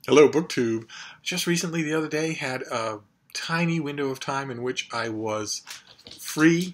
Hello, BookTube. Just recently, the other day, had a tiny window of time in which I was free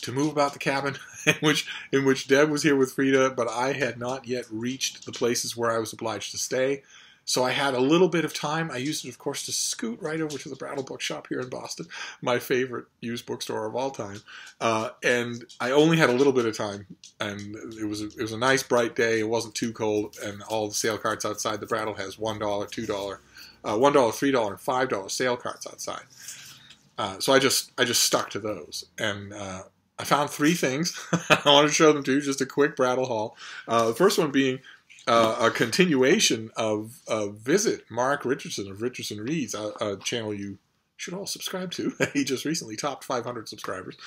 to move about the cabin, in which Deb was here with Frida, but I had not yet reached the places where I was obliged to stay. So I had a little bit of time. I used it, of course, to scoot right over to the Brattle bookshop here in Boston, my favorite used bookstore of all time. And I only had a little bit of time, and it was a nice bright day. It wasn't too cold, and all the sale carts outside the Brattle has $1, $2, $1, $3, and $5 sale carts outside. So I just stuck to those, and I found three things. I want to show them to you. Just a quick Brattle haul. The first one being a continuation of Visit Mark Richardson of Richardson Reads, a channel you should all subscribe to. He just recently topped 500 subscribers.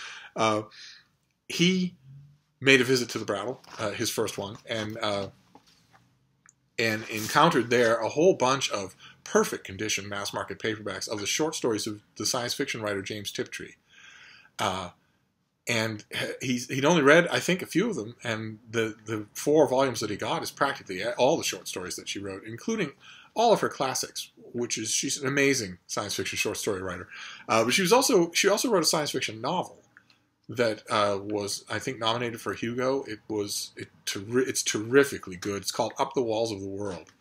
He made a visit to the Brattle, his first one, and encountered there a whole bunch of perfect condition mass market paperbacks of the short stories of the science fiction writer James Tiptree. And he'd only read, I think, a few of them, and the 4 volumes that he got is practically all the short stories that she wrote, including all of her classics, she's an amazing science fiction short story writer. But she also wrote a science fiction novel that was, I think, nominated for Hugo. It's terrifically good. It's called Up the Walls of the World,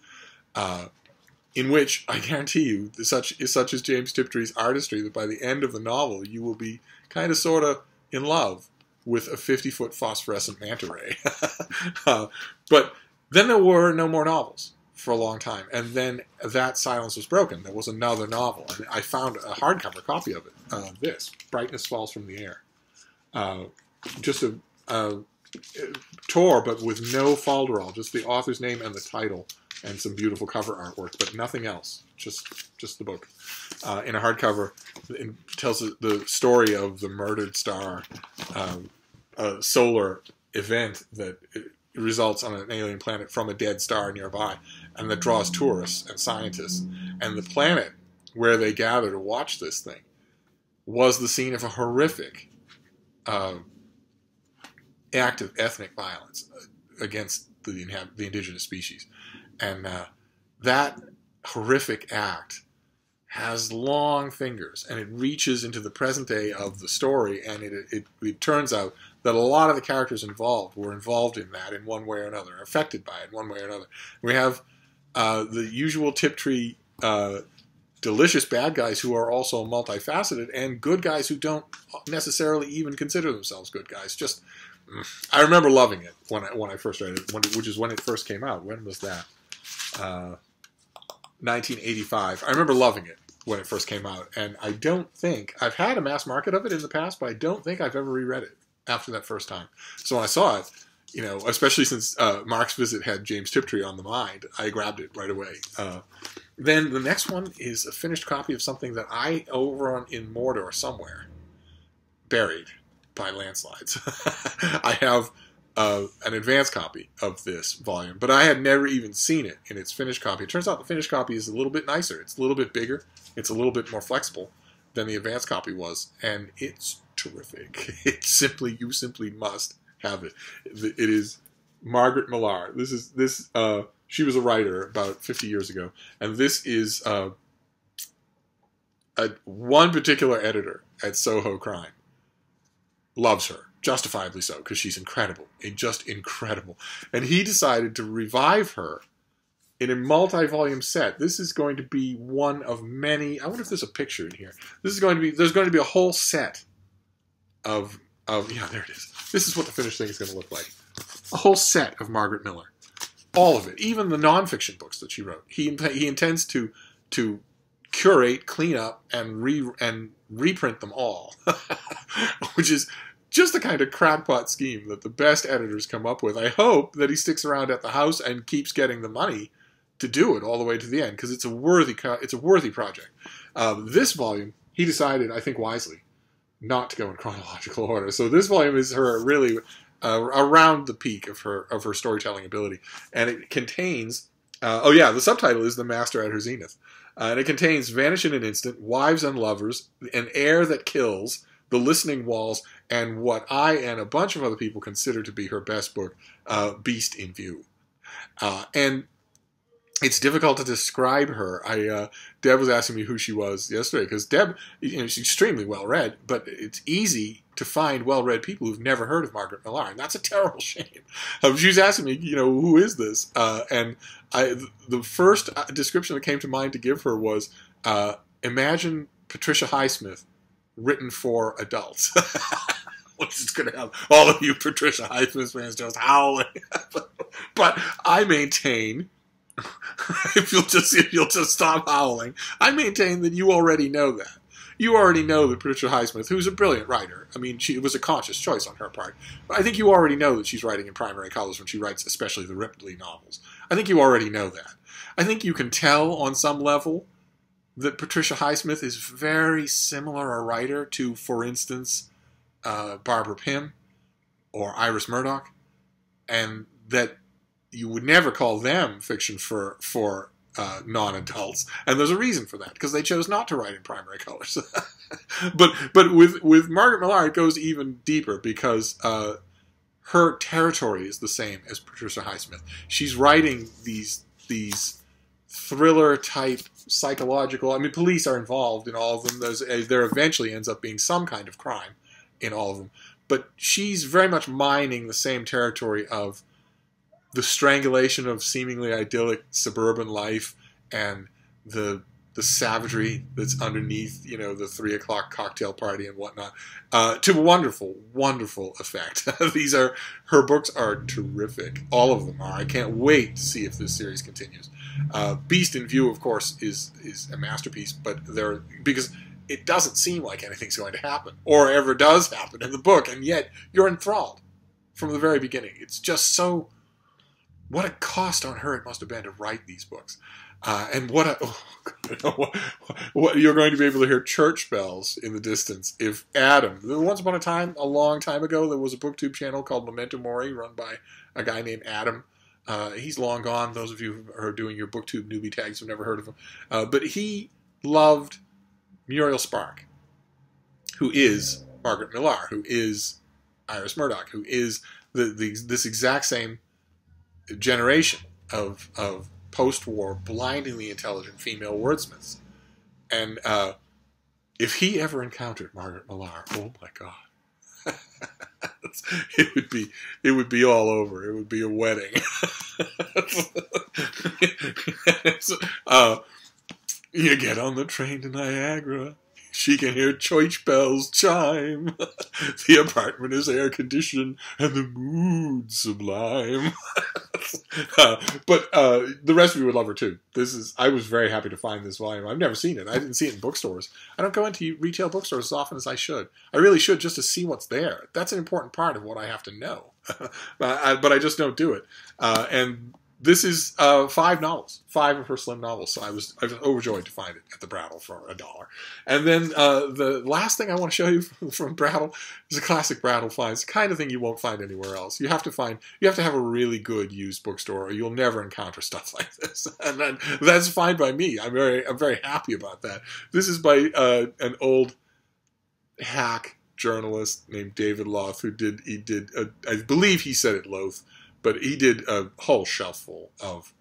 in which I guarantee you, such is James Tiptree's artistry, that by the end of the novel you will be kind of sort of in love with a 50-foot phosphorescent manta ray. But then there were no more novels for a long time, and then that silence was broken. There was another novel, and I found a hardcover copy of it. This, Brightness Falls from the Air. Just a Tor, but with no folderol, just the author's name and the title, and some beautiful cover artwork, but nothing else. Just the book. In a hardcover, it tells the story of the murdered star, a solar event that results on an alien planet from a dead star nearby, and that draws tourists and scientists. And the planet where they gather to watch this thing was the scene of a horrific act of ethnic violence against the indigenous species. And that horrific act has long fingers, and it reaches into the present day of the story, and it turns out that a lot of the characters involved were involved in that in one way or another, affected by it in one way or another. We have the usual Tiptree delicious bad guys who are also multifaceted, and good guys who don't necessarily even consider themselves good guys. I remember loving it when I first read it, which is when it first came out. When was that? 1985. I remember loving it when it first came out, and I don't think I've had a mass market of it in the past, but I don't think I've ever reread it after that first time. So when I saw it, especially since Mark's visit had James Tiptree on the mind, I grabbed it right away. Then the next one is a finished copy of something that I, over in Mordor somewhere, buried by landslides. I have an advanced copy of this volume, but I had never even seen it in its finished copy. It turns out the finished copy is a little bit nicer. It's a little bit bigger. It's a little bit more flexible than the advanced copy was, and it's terrific. You simply must have it. It is Margaret Millar. She was a writer about 50 years ago, and this is one particular editor at Soho Crime loves her, justifiably so, because she's incredible, just incredible. And he decided to revive her in a multi-volume set. This is going to be one of many. I wonder if there's a picture in here. There's going to be a whole set of yeah, there it is. This is what the finished thing is going to look like. A whole set of Margaret Miller. All of it, even the nonfiction books that she wrote. He intends to curate, clean up, and reprint them all, which is just the kind of crackpot scheme that the best editors come up with. I hope that he sticks around at the house and keeps getting the money to do it all the way to the end, because it's a worthy project. This volume, he decided, I think wisely, not to go in chronological order. So this volume is her really around the peak of her storytelling ability, and it contains. The subtitle is "The Master at Her Zenith," and it contains "Vanish in an Instant," "Wives and Lovers," "An Air That Kills," "The Listening Walls," and what I and a bunch of other people consider to be her best book, "Beast in View." And it's difficult to describe her. Deb was asking me who she was yesterday, because Deb, she's extremely well read, but it's easy to find well read people who've never heard of Margaret Millar, and that's a terrible shame. She was asking me, who is this? And the first description that came to mind to give her was, imagine Patricia Highsmith written for adults. Which is going to have all of you Patricia Highsmith fans just howling. But I maintain, if you'll just stop howling, I maintain that you already know that. You already know that Patricia Highsmith, who's a brilliant writer, it was a conscious choice on her part, but I think you already know that she's writing in primary colors when she writes especially the Ripley novels. I think you already know that. I think you can tell on some level that Patricia Highsmith is very similar a writer to, for instance, Barbara Pym or Iris Murdoch, and that you would never call them fiction for non-adults, and there's a reason for that, because they chose not to write in primary colors. but with Margaret Millar, it goes even deeper, because her territory is the same as Patricia Highsmith. She's writing these thriller type psychological. Police are involved in all of them. There eventually ends up being some kind of crime in all of them, but she's very much mining the same territory of the strangulation of seemingly idyllic suburban life and the savagery that's underneath, the 3 o'clock cocktail party and whatnot, to wonderful, wonderful effect. Her books are terrific. All of them are. I can't wait to see if this series continues. Beast in View, of course, is a masterpiece, because it doesn't seem like anything's going to happen, or ever does happen in the book, and yet you're enthralled from the very beginning. It's just so... What a cost on her it must have been to write these books. And what you're going to be able to hear church bells in the distance if Adam... Once upon a time, a long time ago, there was a booktube channel called Memento Mori, run by a guy named Adam. He's long gone. Those of you who are doing your booktube newbie tags have never heard of him. But he loved Muriel Spark, who is Margaret Millar, who is Iris Murdoch, who is this exact same generation of post-war, blindingly intelligent female wordsmiths. And if he ever encountered Margaret Millar, oh my God, it would be all over. It would be a wedding. You get on the train to Niagara. She can hear church bells chime. The apartment is air-conditioned and the mood sublime. But the rest of you would love her too. I was very happy to find this volume. I've never seen it. I didn't see it in bookstores. I don't go into retail bookstores as often as I should. I really should, just to see what's there. That's an important part of what I have to know. But I just don't do it. And this is 5 novels, 5 of her slim novels. So I was overjoyed to find it at the Brattle for $1. And then the last thing I want to show you from Brattle is a classic Brattle find. It's the kind of thing you won't find anywhere else. You have to have a really good used bookstore, or you'll never encounter stuff like this. And that's fine by me. I'm very happy about that. This is by an old hack journalist named David Loth, I believe he said it Loth, but he did a whole shelf full of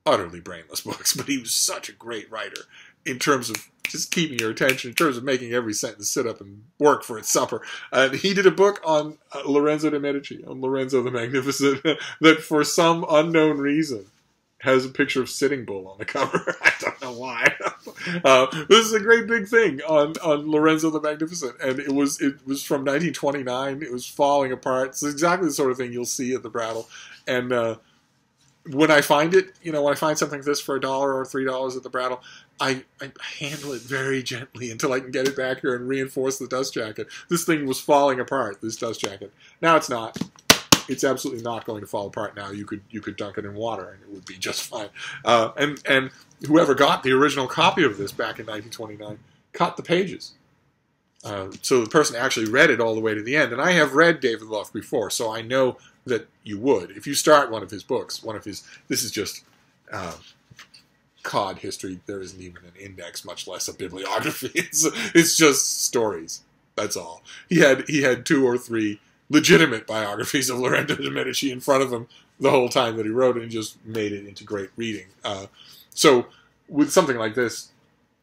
utterly brainless books. But he was such a great writer in terms of just keeping your attention, in terms of making every sentence sit up and work for its supper. And he did a book on Lorenzo de' Medici, on Lorenzo the Magnificent, that for some unknown reason has a picture of Sitting Bull on the cover. I don't know why. This is a great big thing on Lorenzo the Magnificent, and it was from 1929. It was falling apart. It's exactly the sort of thing you'll see at the Brattle. And when I find it, when I find something like this for $1 or $3 at the Brattle, I handle it very gently until I can get it back here and reinforce the dust jacket. This thing was falling apart, this dust jacket. Now it's not. It's absolutely not going to fall apart now. You could dunk it in water and it would be just fine. And whoever got the original copy of this back in 1929 cut the pages. So the person actually read it all the way to the end. And I have read David Loth before, so I know that you would. If you start one of his books, this is just cod history. There isn't even an index, much less a bibliography. It's just stories. That's all. He had 2 or 3 legitimate biographies of Lorenzo de' Medici in front of him the whole time that he wrote it and just made it into great reading. So with something like this,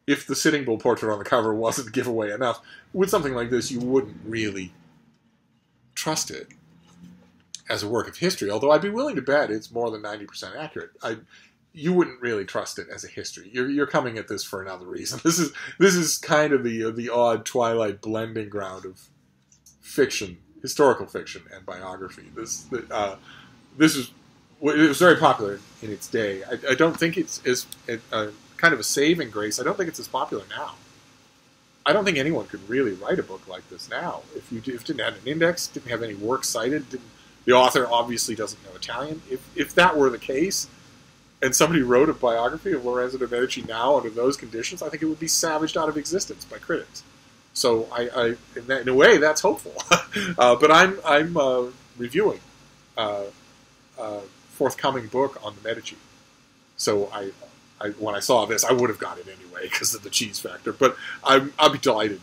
if the Sitting Bull portrait on the cover wasn't giveaway enough, with something like this, you wouldn't really trust it as a work of history, although I'd be willing to bet it's more than 90% accurate. You wouldn't really trust it as a history. You're coming at this for another reason. This is kind of the odd twilight blending ground of fiction, historical fiction, and biography. It was very popular in its day. I don't think it's kind of a saving grace. I don't think it's as popular now. I don't think anyone could really write a book like this now. If you didn't have an index, didn't have any works cited, the author obviously doesn't know Italian. If that were the case, and somebody wrote a biography of Lorenzo de' Medici now under those conditions, I think it would be savaged out of existence by critics. So in a way, that's hopeful. But I'm reviewing a forthcoming book on the Medici. So when I saw this, I would have got it anyway because of the cheese factor. But I'll be delighted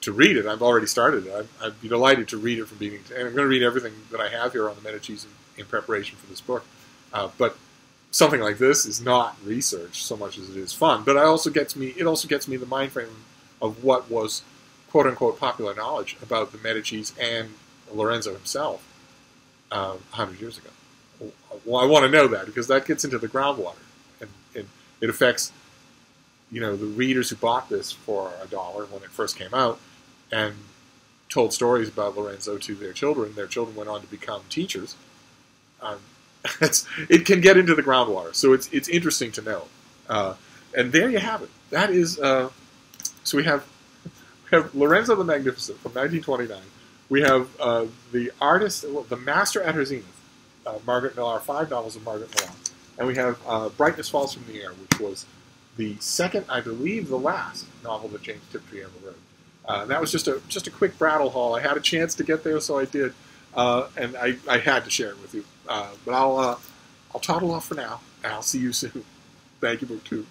to read it. I've already started it. I'd be delighted to read it from beginning to end. I'm going to read everything that I have here on the Medicis in preparation for this book. But something like this is not research so much as it is fun. But it also gets me the mind frame of what was quote unquote popular knowledge about the Medicis and Lorenzo himself 100 years ago. Well, I want to know that because that gets into the groundwater, and it affects the readers who bought this for $1 when it first came out and told stories about Lorenzo to their children. Their children went on to become teachers. It can get into the groundwater, so it's interesting to know. And there you have it. That is so we have Lorenzo the Magnificent from 1929. We have the artist, the master at her zenith, Margaret Millar, 5 novels of Margaret Millar, and we have Brightness Falls from the Air, which was the second, I believe, the last novel that James Tiptree ever wrote. That was just a quick Brattle haul. I had a chance to get there, so I did, and I had to share it with you. But I'll toddle off for now, and I'll see you soon. Thank you, BookTube.